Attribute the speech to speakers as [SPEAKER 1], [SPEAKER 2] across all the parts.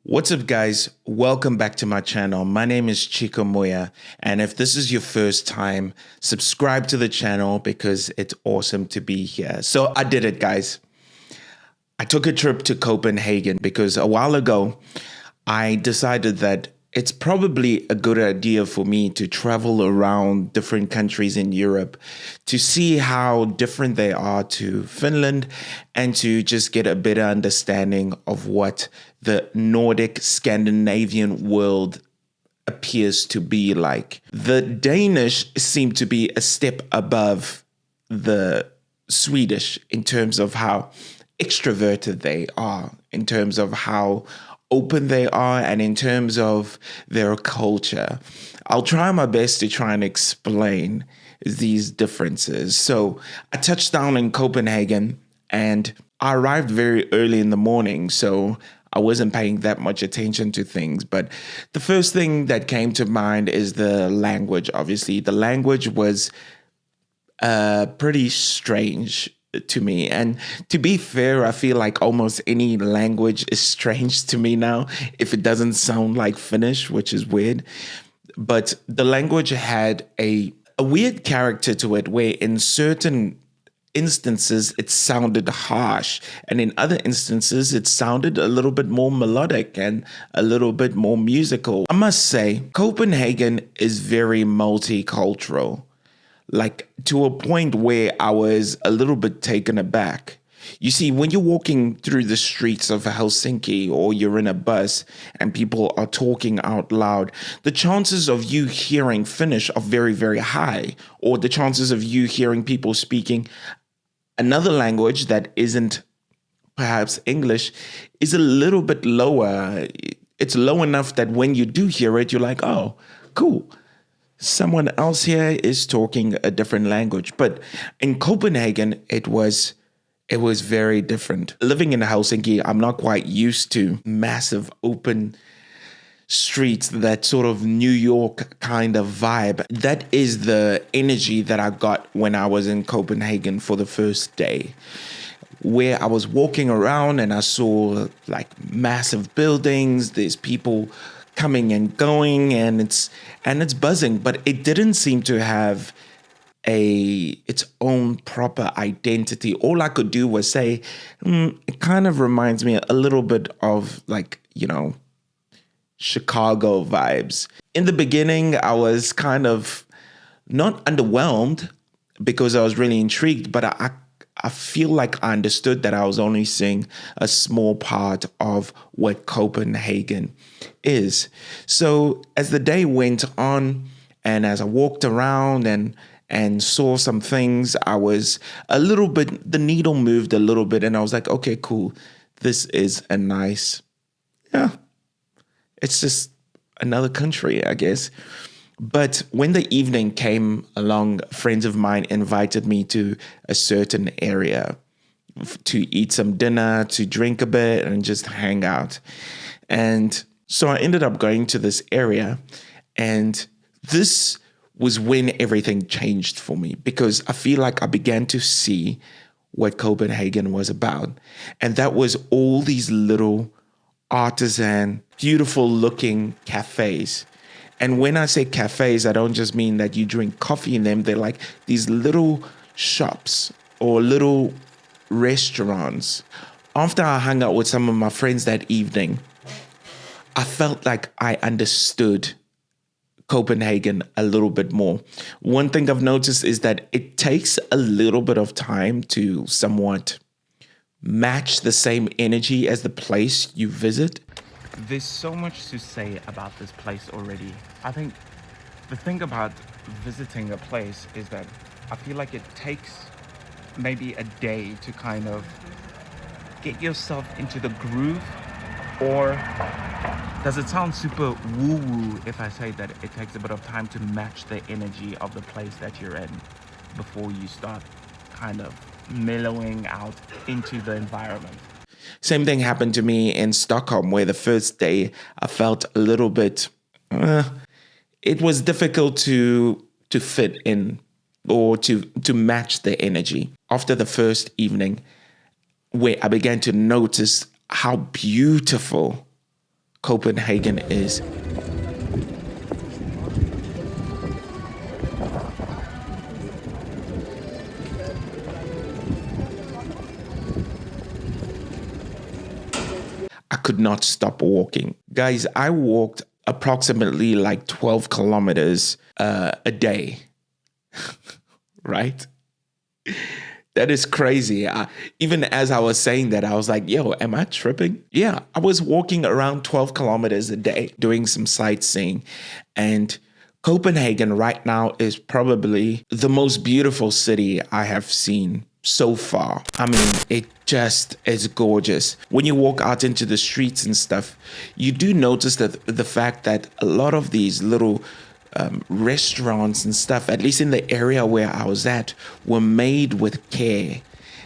[SPEAKER 1] What's up, guys? Welcome back to my channel. My name is Chico Moya, and if this is your first time, subscribe to the channel because it's awesome to be here. So I did it, guys. I took a trip to Copenhagen because a while ago, I decided that it's probably a good idea for me to travel around different countries in Europe to see how different they are to Finland and to just get a better understanding of what the Nordic Scandinavian world appears to be like. The Danish seem to be a step above the Swedish in terms of how extroverted they are, in terms of how open they are, and in terms of their culture. I'll try my best to try and explain these differences. So I touched down in Copenhagen and I arrived very early in the morning, so I wasn't paying that much attention to things. But the first thing that came to mind is the language, obviously. The language was pretty strange to me. And to be fair, I feel like almost any language is strange to me now if it doesn't sound like Finnish, which is weird. But the language had a weird character to it where in certain instances it sounded harsh, and in other instances it sounded a little bit more melodic and a little bit more musical. I must say, Copenhagen is very multicultural, like to a point where I was a little bit taken aback. You see, when you're walking through the streets of Helsinki or you're in a bus and people are talking out loud, the chances of you hearing Finnish are very, very high, or the chances of you hearing people speaking another language that isn't perhaps English is a little bit lower. It's low enough that when you do hear it, you're like, oh, cool. Someone else here is talking a different language. But in Copenhagen, it was very different. Living in Helsinki, I'm not quite used to massive open streets, that sort of New York kind of vibe. That is the energy that I got when I was in Copenhagen for the first day, where I was walking around and I saw like massive buildings. There's people coming and going, and it's buzzing, but it didn't seem to have its own proper identity. All I could do was say, it kind of reminds me a little bit of like, Chicago vibes. In the beginning, I was kind of not underwhelmed because I was really intrigued, but I feel like I understood that I was only seeing a small part of what Copenhagen is. So as the day went on and as I walked around and saw some things, I was a little bit, the needle moved a little bit, and I was like, okay, cool. This is a nice, it's just another country, I guess. But when the evening came along, friends of mine invited me to a certain area to eat some dinner, to drink a bit, and just hang out. And so I ended up going to this area, and this was when everything changed for me, because I feel like I began to see what Copenhagen was about. And that was all these little artisan, beautiful looking cafes. And when I say cafes, I don't just mean that you drink coffee in them. They're like these little shops or little restaurants. After I hung out with some of my friends that evening, I felt like I understood Copenhagen a little bit more. One thing I've noticed is that it takes a little bit of time to somewhat match the same energy as the place you visit.
[SPEAKER 2] There's so much to say about this place already. I think the thing about visiting a place is that I feel like it takes maybe a day to kind of get yourself into the groove. Or does it sound super woo-woo if I say that it takes a bit of time to match the energy of the place that you're in before you start kind of mellowing out into the environment?
[SPEAKER 1] Same thing happened to me in Stockholm, where the first day I felt a little bit, it was difficult to fit in or to match the energy. After the first evening, where I began to notice how beautiful Copenhagen is. I could not stop walking. Guys, I walked approximately like 12 kilometers a day, right? That is crazy. Even as I was saying that, I was like, yo, am I tripping? Yeah, I was walking around 12 kilometers a day doing some sightseeing. And Copenhagen right now is probably the most beautiful city I have seen so far. I mean, it just is gorgeous. When you walk out into the streets and stuff, you do notice that the fact that a lot of these little restaurants and stuff, at least in the area where I was at, were made with care.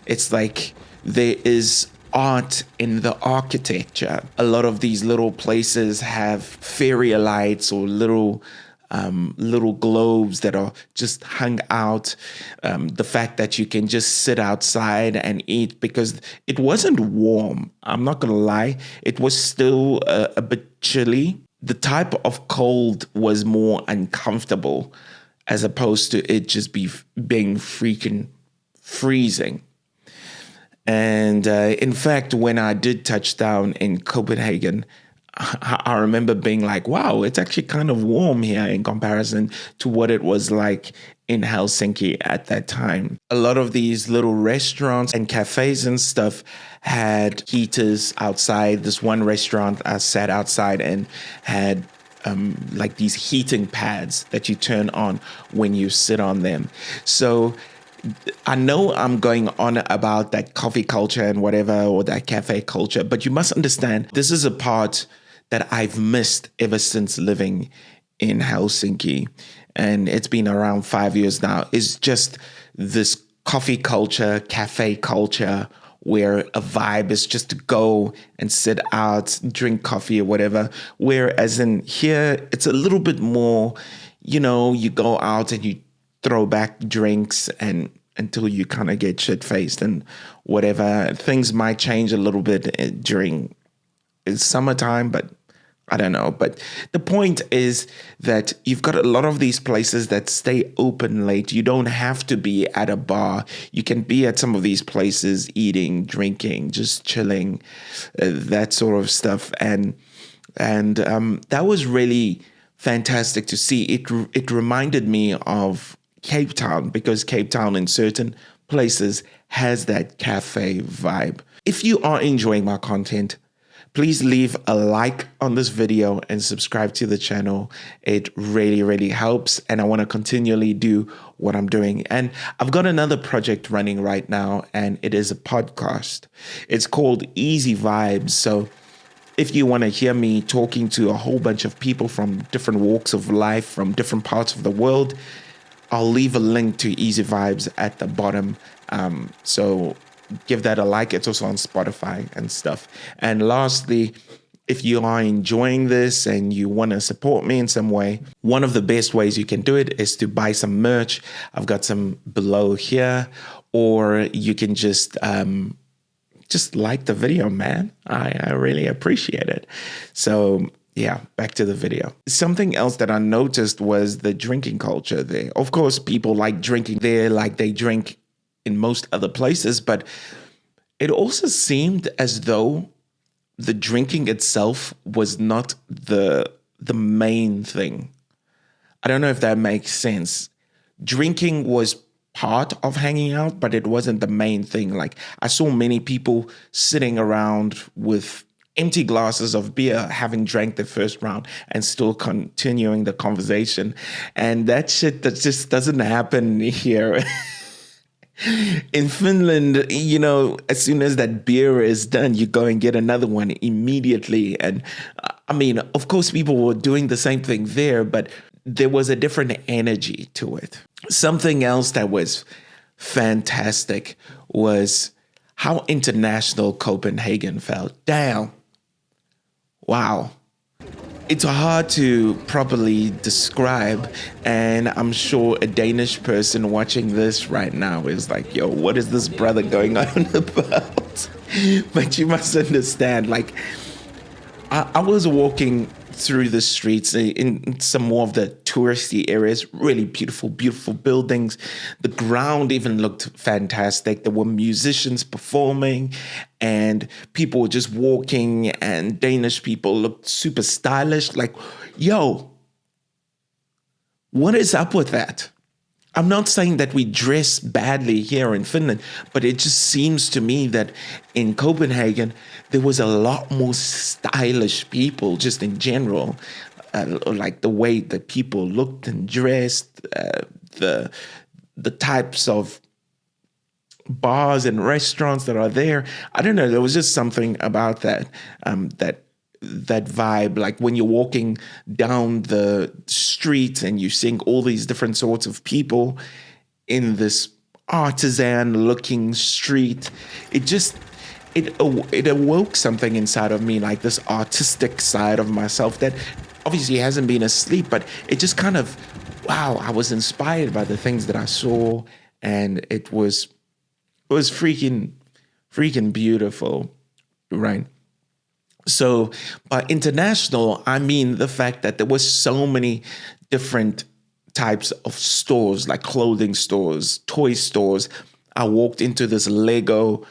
[SPEAKER 1] It's like there is art in the architecture. A lot of these little places have fairy lights or little globes that are just hung out. The fact that you can just sit outside and eat, because it wasn't warm. I'm not gonna lie. It was still a bit chilly. The type of cold was more uncomfortable as opposed to it just being freaking freezing. And in fact, when I did touch down in Copenhagen, I remember being like, wow, it's actually kind of warm here in comparison to what it was like in Helsinki at that time. A lot of these little restaurants and cafes and stuff had heaters outside. This one restaurant I sat outside and had like these heating pads that you turn on when you sit on them. So I know I'm going on about that coffee culture and whatever, or that cafe culture, but you must understand this is a part that I've missed ever since living in Helsinki. And it's been around 5 years now. It's just this coffee culture, cafe culture, where a vibe is just to go and sit out, drink coffee or whatever. Whereas in here, it's a little bit more, you know, you go out and you throw back drinks and until you kind of get shit-faced and whatever. Things might change a little bit during summertime, but I don't know. But the point is that you've got a lot of these places that stay open late. You don't have to be at a bar. You can be at some of these places eating, drinking, just chilling, that sort of stuff. And that was really fantastic to see. It reminded me of Cape Town, because Cape Town in certain places has that cafe vibe. If you are enjoying my content, please leave a like on this video and subscribe to the channel. It really, really helps. And I want to continually do what I'm doing. And I've got another project running right now, and it is a podcast. It's called Easy Vibes. So if you want to hear me talking to a whole bunch of people from different walks of life, from different parts of the world, I'll leave a link to Easy Vibes at the bottom. So give that a like. It's also on Spotify and stuff. And lastly, if you are enjoying this and you want to support me in some way, one of the best ways you can do it is to buy some merch. I've got some below here, or you can just like the video, man. I really appreciate it. So yeah, back to the video. Something else that I noticed was the drinking culture there. Of course, people like drinking there like they drink in most other places, but it also seemed as though the drinking itself was not the main thing. I don't know if that makes sense. Drinking was part of hanging out, but it wasn't the main thing. Like, I saw many people sitting around with empty glasses of beer, having drank the first round and still continuing the conversation. And that shit, that just doesn't happen here. In Finland, you know, as soon as that beer is done, you go and get another one immediately. And I mean, of course, people were doing the same thing there, but there was a different energy to it. Something else that was fantastic was how international Copenhagen felt. Damn. Wow. It's hard to properly describe, and I'm sure a Danish person watching this right now is like, yo, what is this brother going on about? But you must understand, like, I was walking through the streets in some more of the touristy areas, really beautiful, beautiful buildings. The ground even looked fantastic. There were musicians performing and people were just walking, and Danish people looked super stylish. Like, yo, what is up with that? I'm not saying that we dress badly here in Finland, but it just seems to me that in Copenhagen, there was a lot more stylish people just in general. Like the way that people looked and dressed, the types of bars and restaurants that are there. I don't know. There was just something about that, that vibe. Like when you're walking down the street and you're seeing all these different sorts of people in this artisan looking street, it awoke something inside of me, like this artistic side of myself that obviously hasn't been asleep, but it just kind of, wow, I was inspired by the things that I saw, and it was freaking beautiful, right? So by international, I mean the fact that there was so many different types of stores, like clothing stores, toy stores. I walked into this Lego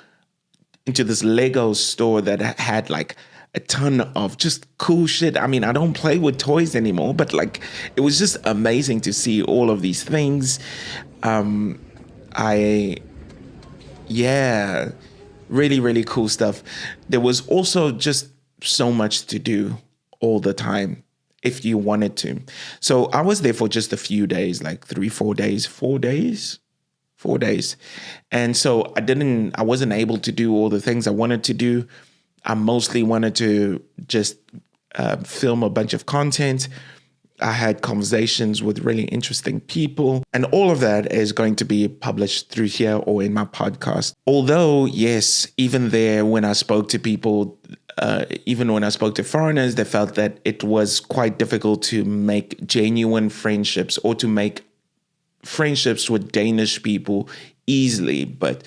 [SPEAKER 1] store that had like a ton of just cool shit. I mean, I don't play with toys anymore, but like it was just amazing to see all of these things. Yeah, really, really cool stuff. There was also just so much to do all the time if you wanted to. So I was there for just a few days, like 4 days. And so I wasn't able to do all the things I wanted to do. I mostly wanted to just film a bunch of content. I had conversations with really interesting people, and all of that is going to be published through here or in my podcast. Although, yes, even there, when I spoke to people, even when I spoke to foreigners, they felt that it was quite difficult to make genuine friendships or to make friendships with Danish people easily. But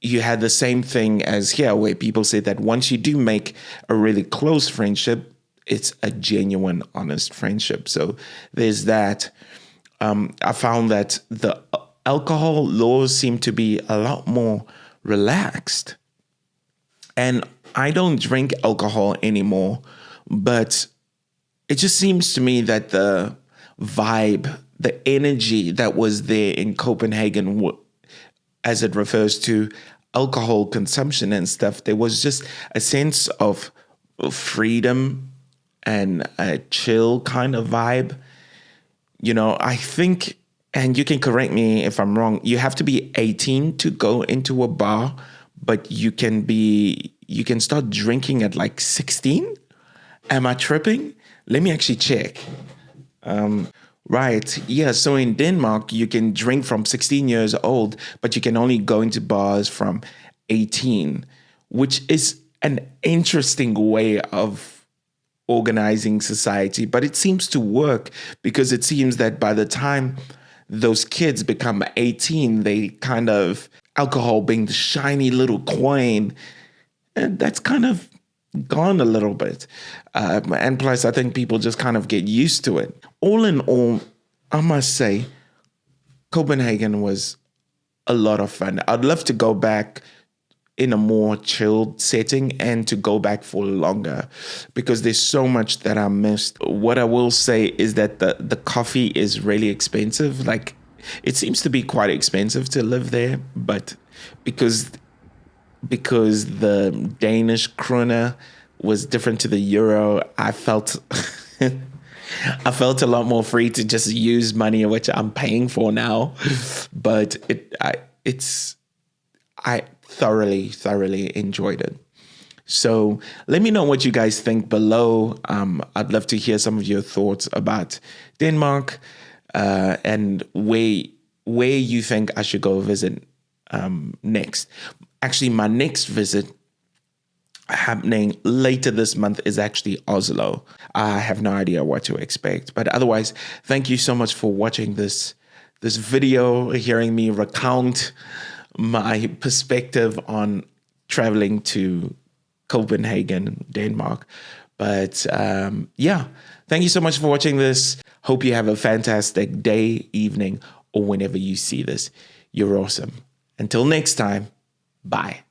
[SPEAKER 1] you had the same thing as here, where people say that once you do make a really close friendship, it's a genuine, honest friendship. So there's that. I found that the alcohol laws seem to be a lot more relaxed. And I don't drink alcohol anymore, but it just seems to me that the vibe, the energy that was there in Copenhagen, as it refers to alcohol consumption and stuff, there was just a sense of freedom and a chill kind of vibe. You know, I think, and you can correct me if I'm wrong, you have to be 18 to go into a bar, but you can start drinking at like 16. Am I tripping? Let me actually check. Right. Yeah. So in Denmark, you can drink from 16 years old, but you can only go into bars from 18, which is an interesting way of organizing society. But it seems to work, because it seems that by the time those kids become 18, they kind of, alcohol being the shiny little coin, and that's kind of gone a little bit. And plus, I think people just kind of get used to it. All in all, I must say, Copenhagen was a lot of fun. I'd love to go back in a more chilled setting and to go back for longer, because there's so much that I missed. What I will say is that the coffee is really expensive. Like, it seems to be quite expensive to live there, but because the Danish kroner was different to the euro, I felt I felt a lot more free to just use money which I'm paying for now. But I thoroughly enjoyed it. So let me know what you guys think below. I'd love to hear some of your thoughts about Denmark, and where you think I should go visit next. Actually, my next visit happening later this month is actually Oslo. I have no idea what to expect. But otherwise, thank you so much for watching this video, hearing me recount my perspective on traveling to Copenhagen, Denmark. But yeah, thank you so much for watching this. Hope you have a fantastic day, evening, or whenever you see this. You're awesome. Until next time, bye.